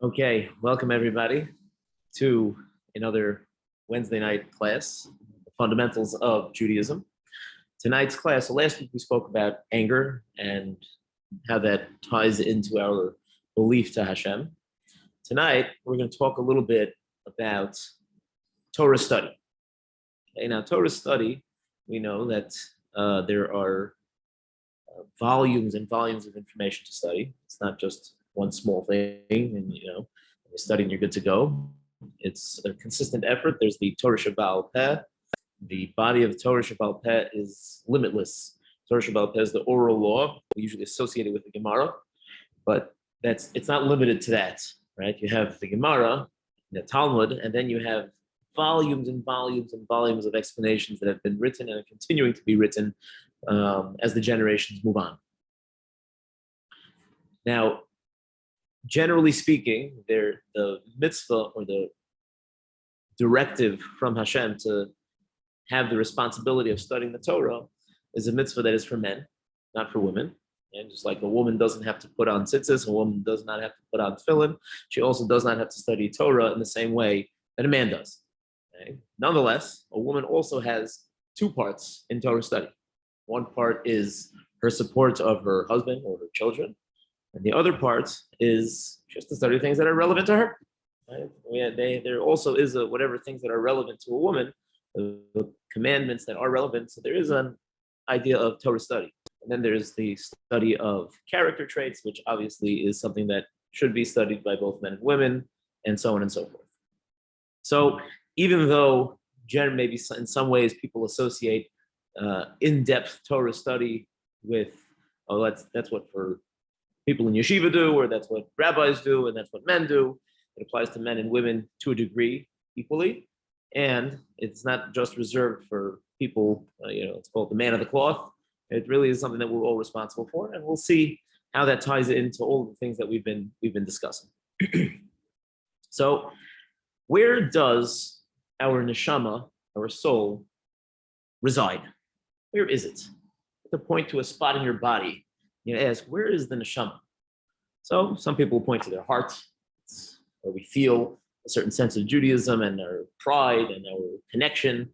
Okay, welcome everybody to another Wednesday night class, the fundamentals of Judaism. Tonight's class, so last week we spoke about anger and how that ties into our belief to Hashem. Tonight, we're going to talk a little bit about Torah study. Okay, now, Torah study, we know that there are volumes and volumes of information to study. It's not just one small thing, and when you're studying, you're good to go. It's a consistent effort. There's the Torah Shebaal Peh. The body of Torah Shebaal Peh is limitless. Torah Shebaal Peh is the oral law, usually associated with the Gemara, but it's not limited to that, right? You have the Gemara, the Talmud, and then you have volumes and volumes and volumes of explanations that have been written and are continuing to be written as the generations move on. Now, generally speaking, the mitzvah or the directive from Hashem to have the responsibility of studying the Torah is a mitzvah that is for men, not for women. And just like a woman doesn't have to put on tzitzis, a woman does not have to put on tefillin, she also does not have to study Torah in the same way that a man does. Okay? Nonetheless, a woman also has two parts in Torah study. One part is her support of her husband or her children, and the other part is just to study things that are relevant to her. Right? There also is whatever things that are relevant to a woman, the commandments that are relevant. So there is an idea of Torah study. And then there's the study of character traits, which obviously is something that should be studied by both men and women, and so on and so forth. So even though maybe in some ways people associate in-depth Torah study with, that's what for people in yeshiva do, or that's what rabbis do, and that's what men do. It applies to men and women to a degree equally, and it's not just reserved for people. It's called the man of the cloth. It really is something that we're all responsible for, and we'll see how that ties into all of the things that we've been discussing. So, where does our neshama, our soul, reside? Where is it? To point to a spot in your body, you ask, where is the neshama? So some people point to their heart, where we feel a certain sense of Judaism and our pride and our connection.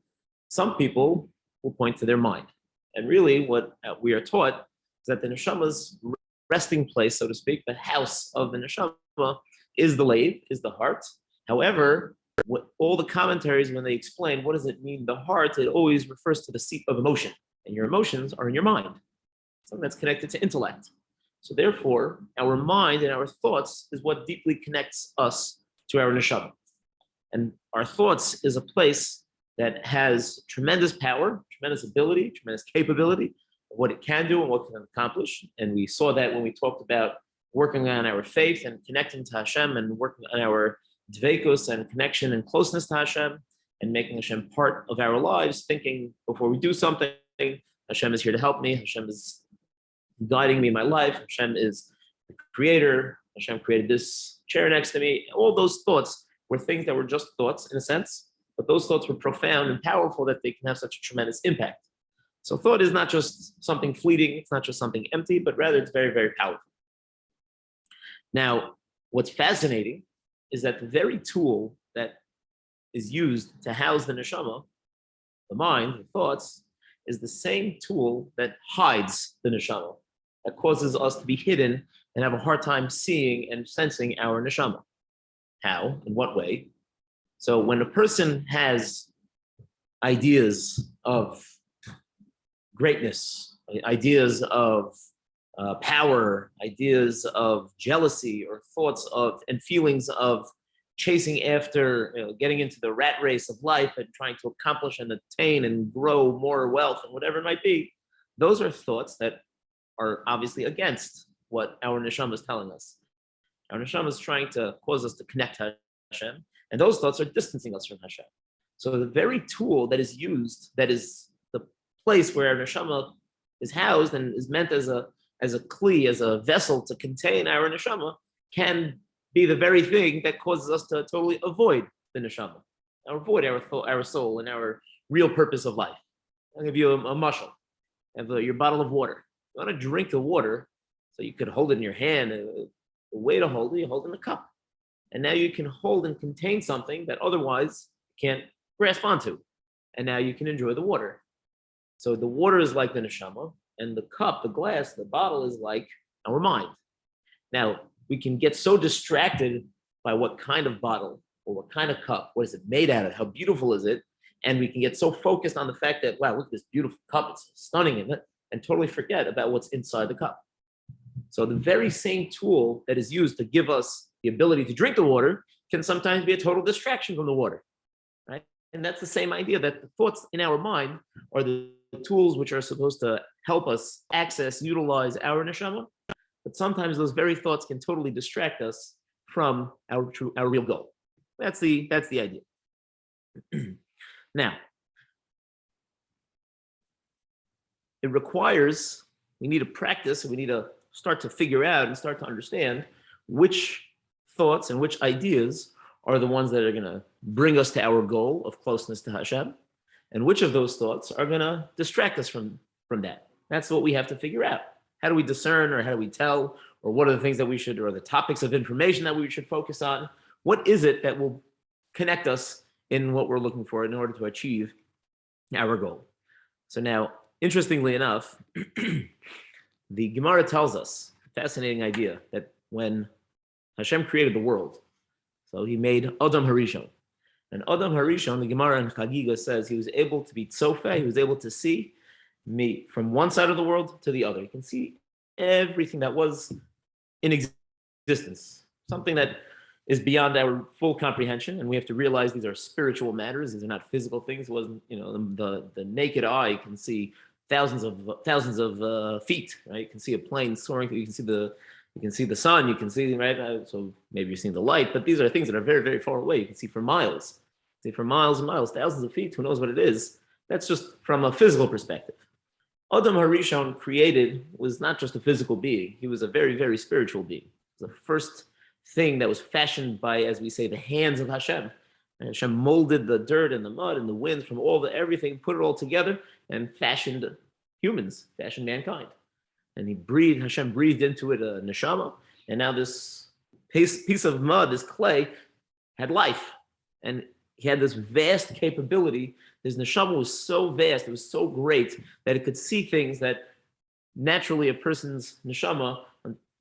Some people will point to their mind. And really what we are taught is that the neshama's resting place, so to speak, the house of the neshama is the lave, is the heart. However, all the commentaries, when they explain what does it mean, the heart, it always refers to the seat of emotion. And your emotions are in your mind, something that's connected to intellect. So therefore, our mind and our thoughts is what deeply connects us to our neshama. And our thoughts is a place that has tremendous power, tremendous ability, tremendous capability of what it can do and what it can accomplish. And we saw that when we talked about working on our faith and connecting to Hashem and working on our dveikos and connection and closeness to Hashem and making Hashem part of our lives, thinking before we do something, Hashem is here to help me, Hashem is guiding me in my life, Hashem is the creator, Hashem created this chair next to me. All those thoughts were things that were just thoughts in a sense, but those thoughts were profound and powerful that they can have such a tremendous impact. So thought is not just something fleeting, it's not just something empty, but rather it's very, very powerful. Now, what's fascinating is that the very tool that is used to house the neshama, the mind, the thoughts, is the same tool that hides the neshama, that causes us to be hidden and have a hard time seeing and sensing our neshama. How? In what way? So when a person has ideas of greatness, ideas of power, ideas of jealousy, or thoughts of and feelings of chasing after, getting into the rat race of life and trying to accomplish and attain and grow more wealth and whatever it might be, those are thoughts that are obviously against what our neshama is telling us. Our neshama is trying to cause us to connect to Hashem, and those thoughts are distancing us from Hashem. So the very tool that is used, that is the place where our neshama is housed and is meant as a kli, as a vessel to contain our neshama, can be the very thing that causes us to totally avoid the neshama, or avoid our soul and our real purpose of life. I'll give you a mashal. Have your bottle of water. You want to drink the water, so you could hold it in your hand. The way to hold it, you hold it in the cup. And now you can hold and contain something that otherwise you can't grasp onto. And now you can enjoy the water. So the water is like the neshama, and the cup, the glass, the bottle is like our mind. Now, we can get so distracted by what kind of bottle or what kind of cup, what is it made out of, how beautiful is it? And we can get so focused on the fact that, wow, look at this beautiful cup, it's stunning, isn't it? And totally forget about what's inside the cup. So the very same tool that is used to give us the ability to drink the water can sometimes be a total distraction from the water, right? And that's the same idea, that the thoughts in our mind are the tools which are supposed to help us access, utilize our neshama. But sometimes those very thoughts can totally distract us from our real goal. That's the idea. Now, it requires, we need to practice, and we need to start to figure out and start to understand which thoughts and which ideas are the ones that are going to bring us to our goal of closeness to Hashem, and which of those thoughts are going to distract us from that. That's what we have to figure out. How do we discern, or how do we tell, or what are the things that we should, or the topics of information that we should focus on? What is it that will connect us in what we're looking for in order to achieve our goal? So now, interestingly enough, the Gemara tells us a fascinating idea that when Hashem created the world, so he made Adam Harishon. And Adam Harishon, the Gemara in Chagiga says he was able to be tzofa, he was able to see me from one side of the world to the other. He can see everything that was in existence, something that is beyond our full comprehension, and we have to realize these are spiritual matters. These are not physical things. It wasn't, the naked eye can see thousands of feet, right? You can see a plane soaring. You can see the sun. You can see, right? So maybe you're seeing the light, but these are things that are very, very far away. You can see for miles, and miles, thousands of feet. Who knows what it is? That's just from a physical perspective. Adam Harishon created was not just a physical being. He was a very, very spiritual being. It was the first thing that was fashioned by, as we say, the hands of Hashem. And Hashem molded the dirt and the mud and the winds from everything, put it all together, and fashioned humans, fashioned mankind. And Hashem breathed into it a neshama, and now this piece of mud, this clay, had life. And he had this vast capability. His neshama was so vast, it was so great, that it could see things that naturally a person's neshama,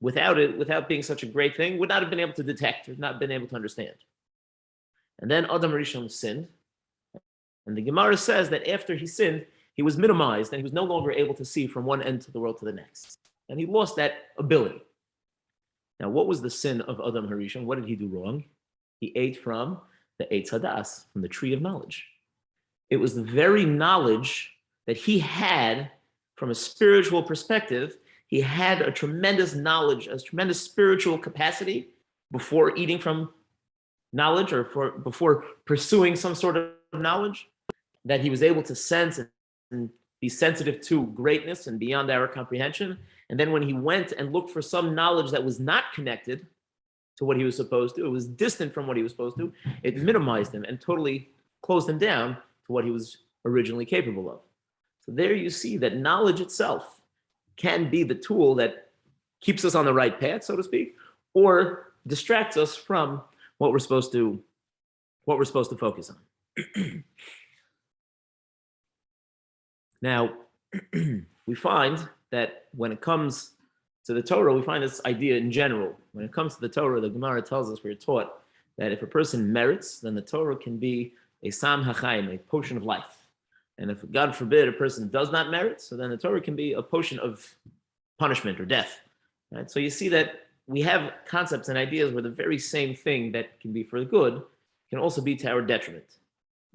without being such a great thing, would not have been able to detect or not been able to understand. And then Adam Rishon sinned. And the Gemara says that after he sinned, he was minimized and he was no longer able to see from one end of the world to the next. And he lost that ability. Now, what was the sin of Adam Harishon? What did he do wrong? He ate from the Eitz Hadas, from the tree of knowledge. It was the very knowledge that he had from a spiritual perspective. He had a tremendous knowledge, a tremendous spiritual capacity before eating from knowledge or before pursuing some sort of knowledge, that he was able to sense and be sensitive to greatness and beyond our comprehension. And then when he went and looked for some knowledge that was not connected to what he was supposed to, it was distant from what he was supposed to, it minimized him and totally closed him down to what he was originally capable of. So there you see that knowledge itself can be the tool that keeps us on the right path, so to speak, or distracts us from what we're supposed to focus on. Now, we find that when it comes to the Torah, we find this idea in general. When it comes to the Torah, the Gemara tells us, we're taught that if a person merits, then the Torah can be a Sam HaChaim, a potion of life. And if, God forbid, a person does not merit, so then the Torah can be a potion of punishment or death. Right? So you see that we have concepts and ideas where the very same thing that can be for the good can also be to our detriment.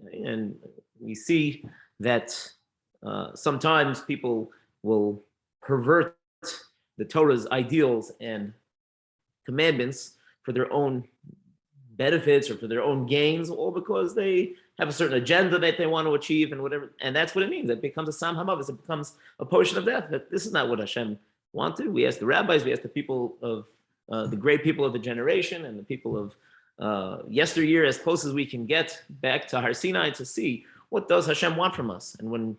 Right? And we see that sometimes people will pervert the Torah's ideals and commandments for their own benefits or for their own gains, all because they have a certain agenda that they want to achieve and whatever. And that's what it means. It becomes a Sam Hamavis. It becomes a potion of death. That this is not what Hashem wanted. We asked the rabbis, we asked the people of the great people of the generation and the people of yesteryear, as close as we can get back to Har Sinai, to see what does Hashem want from us. And when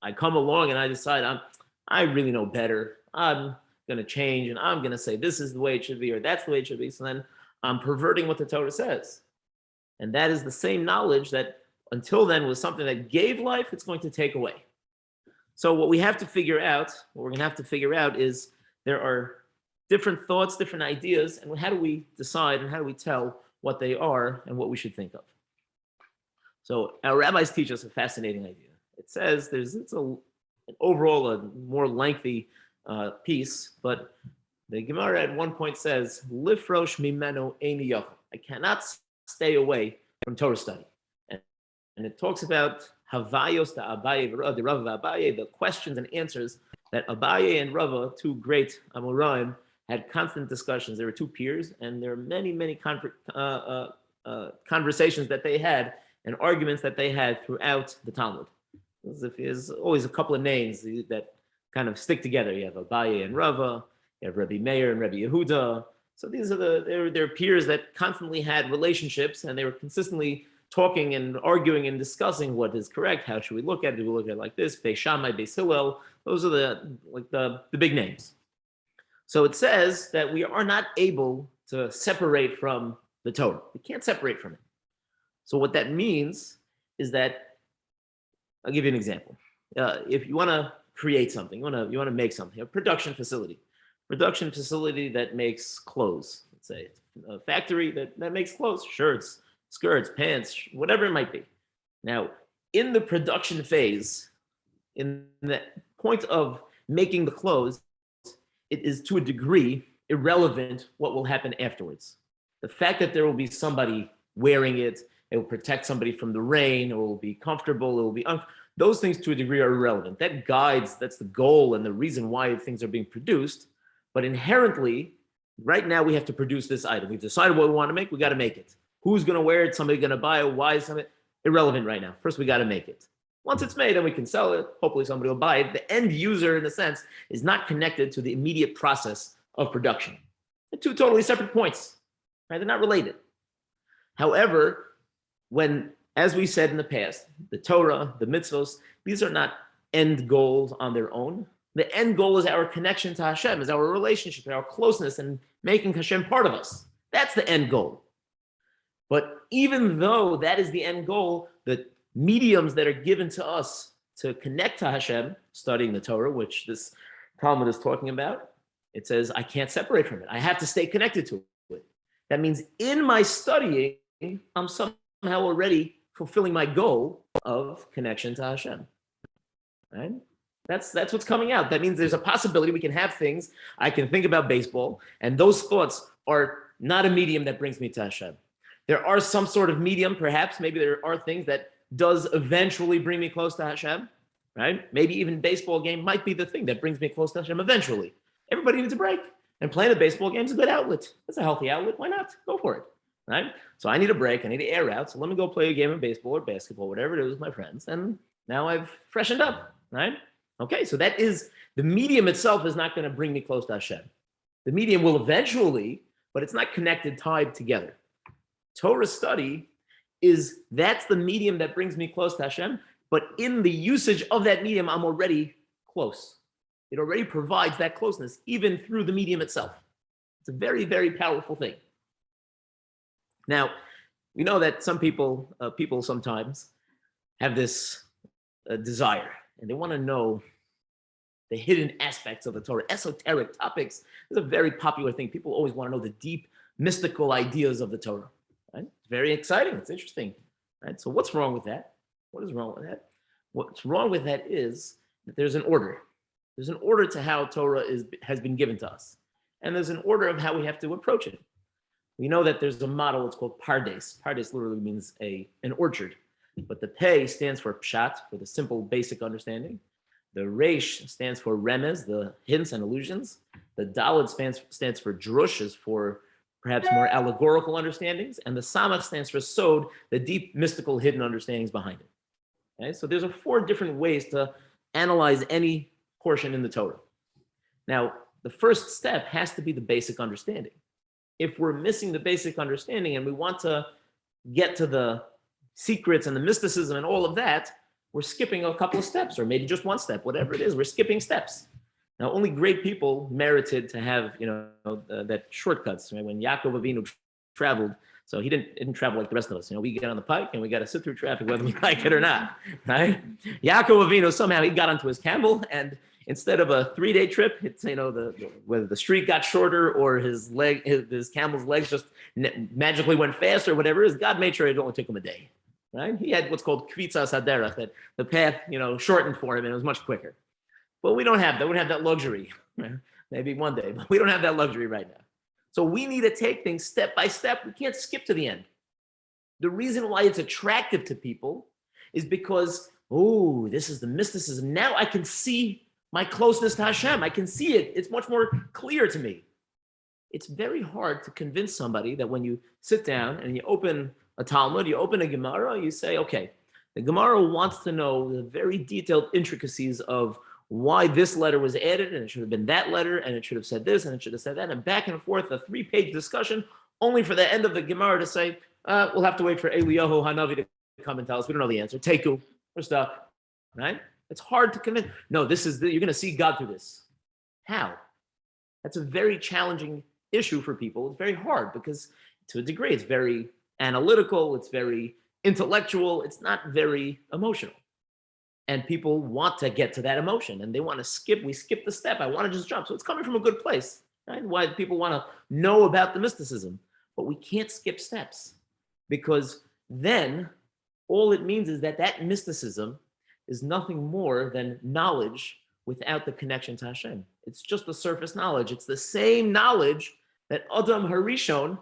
I come along and I decide I really know better, I'm going to change and I'm going to say this is the way it should be or that's the way it should be. So then I'm perverting what the Torah says. And that is the same knowledge that until then was something that gave life, it's going to take away. So what we have to figure out, what we're going to have to figure out is there are different thoughts, different ideas, and how do we decide and how do we tell what they are and what we should think of? So our rabbis teach us a fascinating idea. It says overall a more lengthy piece, but the Gemara at one point says, "Lifrosh mimeno eini yochel." I cannot stay away from Torah study, and it talks about Havayos to Abaye, the Rava Abaye, the questions and answers that Abaye and Rava, two great Amoraim, had constant discussions. There were two peers, and there are many conversations that they had and arguments that they had throughout the Talmud. There's always a couple of names that kind of stick together. You have Abaye and Rava, you have Rabbi Meir and Rabbi Yehuda. So these are they're peers that constantly had relationships, and they were consistently talking and arguing and discussing what is correct. How should we look at it? Do we look at it like this? Beis Shammai, Beis Hillel. Those are the big names. So it says that we are not able to separate from the Torah. We can't separate from it. So what that means is that, I'll give you an example. If you want to create something, you want to make something, a production facility that makes clothes. Let's say it's a factory that makes clothes, shirts, skirts, pants, whatever it might be. Now, in the production phase, in the point of making the clothes, it is to a degree irrelevant what will happen afterwards. The fact that there will be somebody wearing it, it will protect somebody from the rain, or it will be comfortable, it will be those things to a degree are irrelevant. That's the goal and the reason why things are being produced. But inherently, right now we have to produce this item. We've decided what we want to make, we got to make it. Who's going to wear it? Somebody going to buy it? Why is something irrelevant right now? First, we got to make it. Once it's made, then we can sell it. Hopefully somebody will buy it. The end user, in a sense, is not connected to the immediate process of production. They're two totally separate points, right? They're not related. However, as we said in the past, the Torah, the mitzvos, these are not end goals on their own. The end goal is our connection to Hashem, is our relationship, our closeness, and making Hashem part of us. That's the end goal. But even though that is the end goal, the mediums that are given to us to connect to Hashem, studying the Torah, which this Talmud is talking about, it says, I can't separate from it. I have to stay connected to it. That means in my studying, I'm somehow already fulfilling my goal of connection to Hashem. Right? That's what's coming out. That means there's a possibility we can have things. I can think about baseball, and those thoughts are not a medium that brings me to Hashem. There are some sort of medium, perhaps. Maybe there are things that does eventually bring me close to Hashem, right? Maybe even baseball game might be the thing that brings me close to Hashem eventually. Everybody needs a break. And playing a baseball game is a good outlet. It's a healthy outlet. Why not? Go for it, right? So I need a break. I need to air out. So let me go play a game of baseball or basketball, whatever it is with my friends. And now I've freshened up, right? Okay, so that is, the medium itself is not going to bring me close to Hashem. The medium will eventually, but it's not connected, tied together. Torah study that's the medium that brings me close to Hashem, but in the usage of that medium, I'm already close. It already provides that closeness, even through the medium itself. It's a very, very powerful thing. Now, we know that some people sometimes have this desire, and they want to know the hidden aspects of the Torah. Esoteric topics is a very popular thing. People always want to know the deep, mystical ideas of the Torah. Right? It's very exciting. It's interesting. Right? So what's wrong with that? What is wrong with that? What's wrong with that is that there's an order. There's an order to how Torah has been given to us. And there's an order of how we have to approach it. We know that there's a model, it's called Pardes. Pardes literally means an orchard. But the Pei stands for Pshat, for the simple, basic understanding. The Resh stands for Remez, the hints and allusions. The Dalet stands for Drush, for perhaps more allegorical understandings. And the Samach stands for Sod, the deep, mystical, hidden understandings behind it. Okay? So there's 4 different ways to analyze any portion in the Torah. Now, the first step has to be the basic understanding. If we're missing the basic understanding and we want to get to the secrets and the mysticism and all of that, we're skipping a couple of steps, or maybe just one step, whatever it is, we're skipping steps. Now, only great people merited to have, that shortcuts. Right? When Yaakov Avinu traveled. So he didn't travel like the rest of us. We get on the pike and we got to sit through traffic whether we like it or not, right? Yaakov Avinu, somehow he got onto his camel, and instead of a 3-day trip, it's, whether the street got shorter or his camel's legs just magically went faster, whatever it is, God made sure it only took him a day, right? He had what's called kvitzas haderach, that the path, shortened for him and it was much quicker. But we don't have that. We don't have that luxury. Maybe one day, but we don't have that luxury right now. So we need to take things step by step. We can't skip to the end. The reason why it's attractive to people is because, this is the mysticism. Now I can see my closeness to Hashem. I can see it. It's much more clear to me. It's very hard to convince somebody that when you sit down and you open a Talmud, you open a Gemara, you say, okay, the Gemara wants to know the very detailed intricacies of why this letter was added, and it should have been that letter, and it should have said this, and it should have said that, and back and forth, a 3-page discussion, only for the end of the Gemara to say, we'll have to wait for Eliyahu Hanavi to come and tell us. We don't know the answer. Teku, we're stuck, right? It's hard to convince. No, you're going to see God through this. How? That's a very challenging issue for people. It's very hard because, to a degree, it's very analytical, it's very intellectual, it's not very emotional. And people want to get to that emotion and they want to skip the step. I want to just jump. So it's coming from a good place, right? Why people want to know about the mysticism. But we can't skip steps, because then all it means is that mysticism is nothing more than knowledge without the connection to Hashem. It's just a surface knowledge. It's the same knowledge that Adam Harishon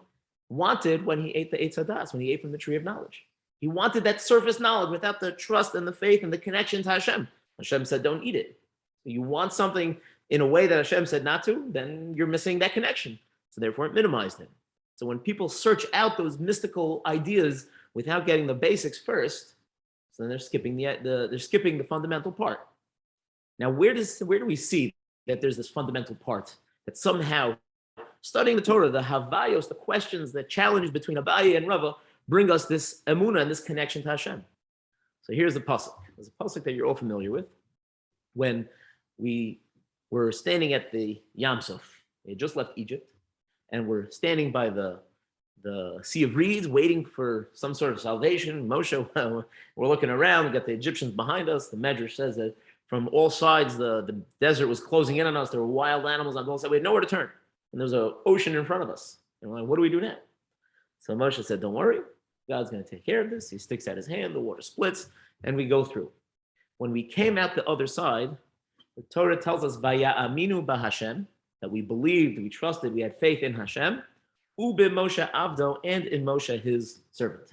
wanted when he ate the Eitz Hadas, when he ate from the tree of knowledge. He wanted that surface knowledge without the trust and the faith and the connection to Hashem. Hashem said, don't eat it. You want something in a way that Hashem said not to, then you're missing that connection. So therefore it minimized him. So when people search out those mystical ideas without getting the basics first, so then they're skipping the fundamental part. Now, where do we see that there's this fundamental part that somehow studying the Torah, the Havayos, the questions, the challenges between Abaye and Rava, bring us this emunah and this connection to Hashem? So here's the pasuk. There's a pasuk that you're all familiar with. When we were standing at the Yam Suf, we had just left Egypt, and we're standing by the Sea of Reeds, waiting for some sort of salvation. Moshe, we're looking around. We got the Egyptians behind us. The Medrash says that from all sides, the desert was closing in on us. There were wild animals on both sides. We had nowhere to turn, and there was an ocean in front of us. And we're like, what do we do now? So Moshe said, don't worry. God's going to take care of this. He sticks out his hand, the water splits, and we go through. When we came out the other side, the Torah tells us, Vaya'aminu b'Hashem, that we believed, we trusted, we had faith in Hashem, Ube Moshe Avdo, and in Moshe, his servant.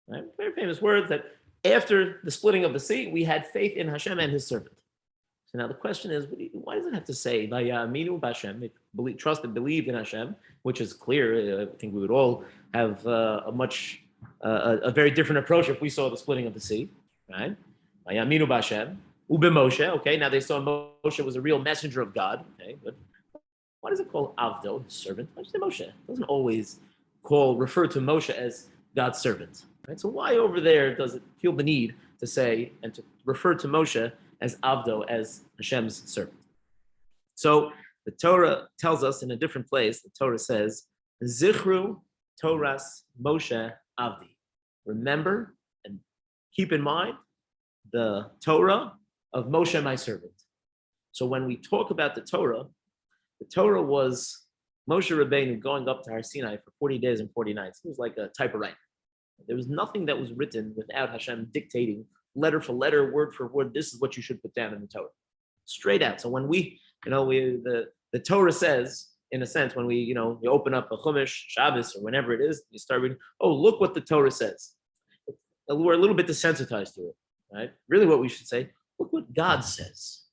Right? Very famous words that after the splitting of the sea, we had faith in Hashem and his servant. So now the question is, why does it have to say, Vaya'aminu b'Hashem, trusted, believed in Hashem, which is clear. I think we would all have a very different approach if we saw the splitting of the sea, right? Vaya'aminu b'Hashem, Ube Moshe, okay, now they saw Moshe was a real messenger of God, okay, but why does it call Avdo, his servant? Why does it say Moshe? It doesn't always refer to Moshe as God's servant, right? So why over there does it feel the need to say and to refer to Moshe as Avdo, as Hashem's servant? So the Torah tells us in a different place, the Torah says, Zichru Toras Moshe Avdi. Remember and keep in mind the Torah of Moshe, my servant. So when we talk about the Torah was Moshe Rabbeinu going up to Har Sinai for 40 days and 40 nights. It was like a typewriter. There was nothing that was written without Hashem dictating letter for letter, word for word. This is what you should put down in the Torah. Straight out. So when the Torah says, in a sense, when we open up a Chumash, Shabbos, or whenever it is, you start reading, look what the Torah says. We're a little bit desensitized to it, right? Really what we should say, look what God says.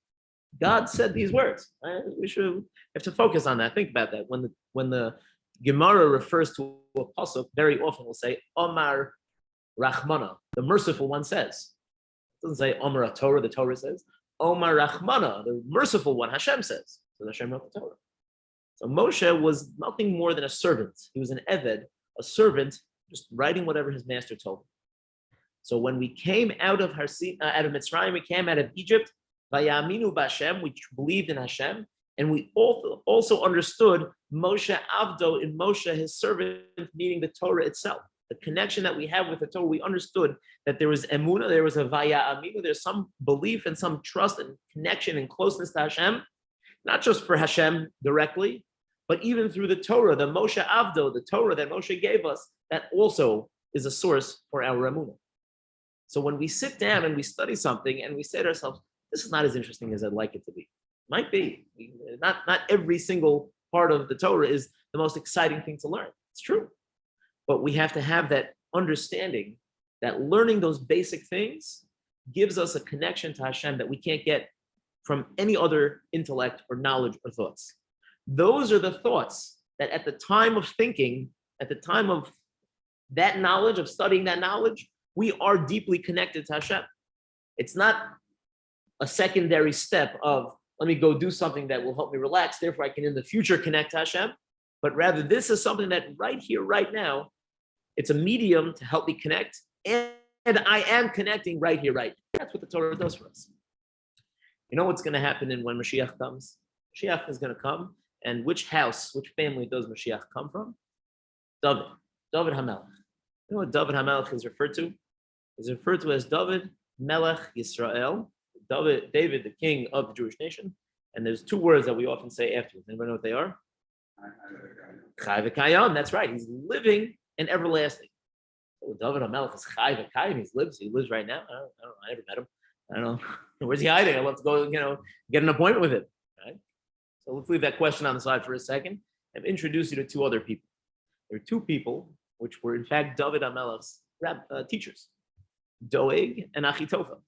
God said these words. Right? We have to focus on that. Think about that. When the Gemara refers to a pasuk, very often we'll say, Omar Rachmana, the merciful one says. It doesn't say Omar Torah, the Torah says. Omar Rachmana, the merciful one, Hashem says. So Hashem wrote the Torah. So Moshe was nothing more than a servant. He was an Eved, a servant, just writing whatever his master told him. So when we came out of Mitzrayim, we came out of Egypt, Vayaminu b'Hashem, we believed in Hashem, And we also understood Moshe Avdo in Moshe, his servant, meaning the Torah itself. The connection that we have with the Torah, we understood that there was emunah, there was a vaya aminu, there's some belief and some trust and connection and closeness to Hashem, not just for Hashem directly, but even through the Torah, the Moshe Avdo, the Torah that Moshe gave us, that also is a source for our emunah. So when we sit down and we study something and we say to ourselves, this is not as interesting as I'd like it to be. Might be. Not every single part of the Torah is the most exciting thing to learn. It's true. But we have to have that understanding that learning those basic things gives us a connection to Hashem that we can't get from any other intellect or knowledge or thoughts. Those are the thoughts that at the time of thinking, at the time of that knowledge, of studying that knowledge, we are deeply connected to Hashem. It's not a secondary step of, let me go do something that will help me relax, therefore I can in the future connect to Hashem, but rather this is something that right here, right now, it's a medium to help me connect, and I am connecting right here, right now. That's what the Torah does for us. You know what's going to happen when Mashiach comes? Mashiach is going to come, and which house, which family does Mashiach come from? David HaMelech. You know what David HaMelech is referred to? He's referred to as David Melech Yisrael, David, the king of the Jewish nation. And there's two words that we often say afterwards. Anybody know what they are? Chai v'kayam. That's right. He's living and everlasting. So David HaMelech is Chai v'kayam. He lives right now. I don't know. I never met him. I don't know. Where's he hiding? I'd love to go, get an appointment with him. Right? So let's leave that question on the side for a second and introduce you to two other people. There are two people which were in fact David HaMelech's teachers, Doeg and Achitophel.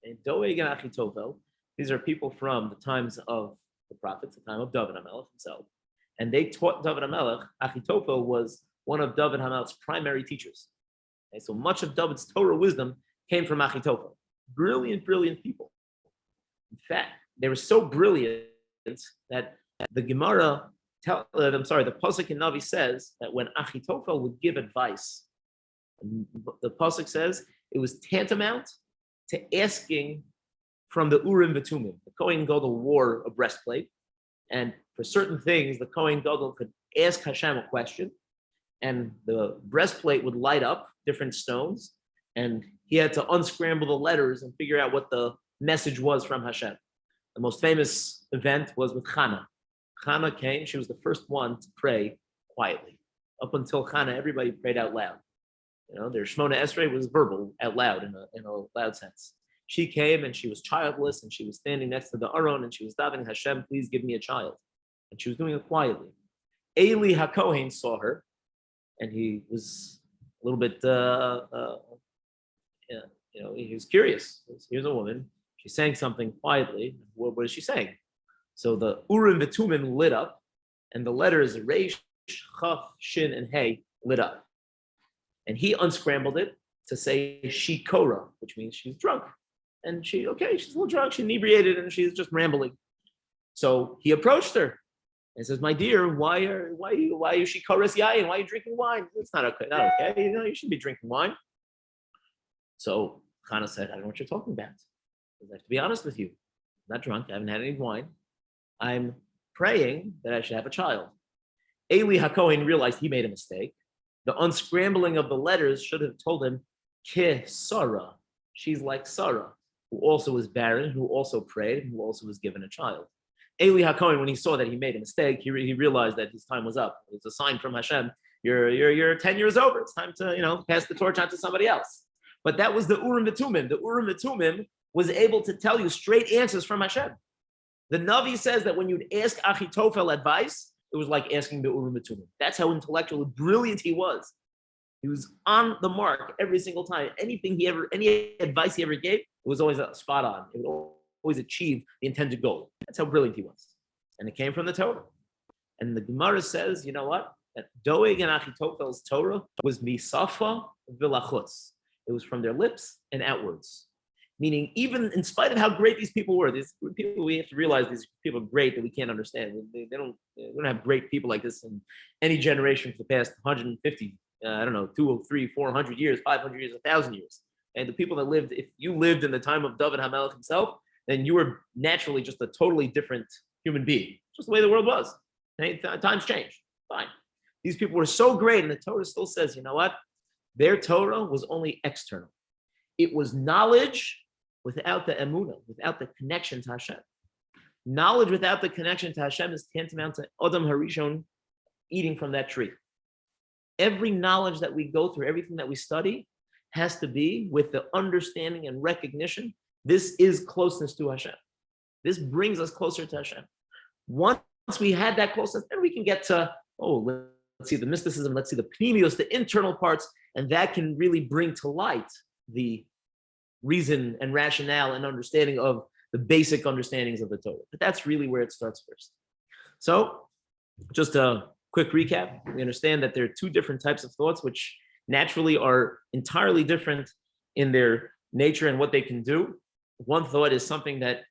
And Doeg and Achitophel, these are people from the times of the prophets, the time of David HaMelech himself. And they taught David HaMelech. Achitophel was one of David HaMelech's primary teachers. Okay, so much of David's Torah wisdom came from Achitophel. Brilliant people. In fact, they were so brilliant that the Gemara, the Pasuk in Navi says that when Achitophel would give advice, the Pasuk says it was tantamount to asking from the Urim V'Tumim. The Kohen Gadol wore a breastplate, and for certain things, the Kohen Gadol could ask Hashem a question, and the breastplate would light up different stones, and he had to unscramble the letters and figure out what the message was from Hashem. The most famous event was with Chana. Chana came, she was the first one to pray quietly. Up until Chana, everybody prayed out loud. Their Shemona Esrei was verbal, out loud, in a loud sense. She came and she was childless, and she was standing next to the Aron, and she was davening, Hashem, please give me a child. And she was doing it quietly. Eli HaKohen saw her, and he was a little bit, he was curious. Here's a woman. She's saying something quietly. What is she saying? So the Urim V'Tumim lit up, and the letters Reish, Chaf, Shin, and Hey lit up. And he unscrambled it to say Shikora, which means she's drunk. And she's a little drunk, she's inebriated, and she's just rambling. So he approached her and says, "My dear, why are you Shikoras Yayin? Why are you drinking wine? It's not okay. You shouldn't be drinking wine." So Chana said, "I don't know what you're talking about. I have to be honest with you. I'm not drunk. I haven't had any wine. I'm praying that I should have a child." Eli HaKohen realized he made a mistake. The unscrambling of the letters should have told him, Ke Sarah. She's like Sarah, who also was barren, who also prayed, who also was given a child. Eli HaKohen, when he saw that he made a mistake, he realized that his time was up. It's a sign from Hashem. You're 10 years over. It's time to pass the torch on to somebody else. But that was the Urim V'Tumim. The Urim V'Tumim was able to tell you straight answers from Hashem. The Navi says that when you'd ask Achitophel advice, it was like asking the Urim V'Tumim. That's how intellectually brilliant he was. He was on the mark every single time. Any advice he ever gave, it was always spot on. It would always achieve the intended goal. That's how brilliant he was. And it came from the Torah. And the Gemara says, you know what? That Doeg and Achitophel's Torah was misafa v'lachutz. It was from their lips and outwards. Meaning, even in spite of how great these people were, these people, we have to realize these people are great that we can't understand. We don't have great people like this in any generation for the past 150, 2, 3, 400 years, 500 years, 1,000 years. And the people that lived, if you lived in the time of David HaMelech himself, then you were naturally just a totally different human being. just the way the world was. Times changed. Fine. These people were so great, and the Torah still says, you know what? Their Torah was only external. It was knowledge without the emunah, without the connection to Hashem. Knowledge without the connection to Hashem is tantamount to Adam Harishon eating from that tree. Every knowledge that we go through, everything that we study, has to be with the understanding and recognition. This is closeness to Hashem. This brings us closer to Hashem. Once we had that closeness, then we can get to, let's see the mysticism, let's see the pneumios, the internal parts, and that can really bring to light the reason and rationale and understanding of the basic understandings of the Torah. But that's really where it starts first. So, just a quick recap. We understand that there are two different types of thoughts, which naturally are entirely different in their nature and what they can do. One thought is something that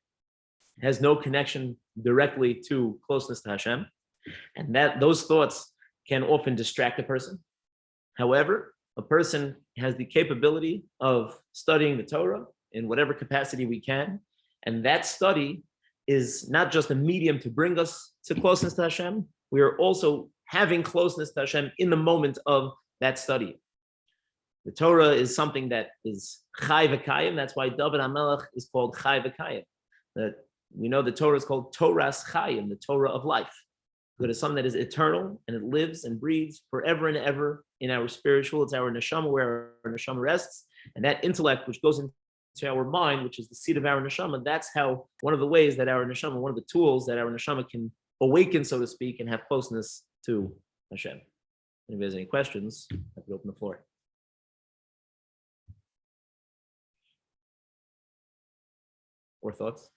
has no connection directly to closeness to Hashem, and that those thoughts can often distract a person. However, a person has the capability of studying the Torah in whatever capacity we can, and that study is not just a medium to bring us to closeness to Hashem, we are also having closeness to Hashem in the moment of that study. The Torah is something that is chai v'kayim. That's why David HaMelech is called chai v'kayim. That we know the Torah is called Torah's chayim, the Torah of life. It is something that is eternal and it lives and breathes forever and ever in our spiritual. It's our neshama, where our neshama rests, and that intellect which goes into our mind, which is the seat of our neshama. That's how one of the ways that our neshama, one of the tools that our neshama can awaken, so to speak, and have closeness to Hashem. If anybody has any questions, I could open the floor. Or thoughts?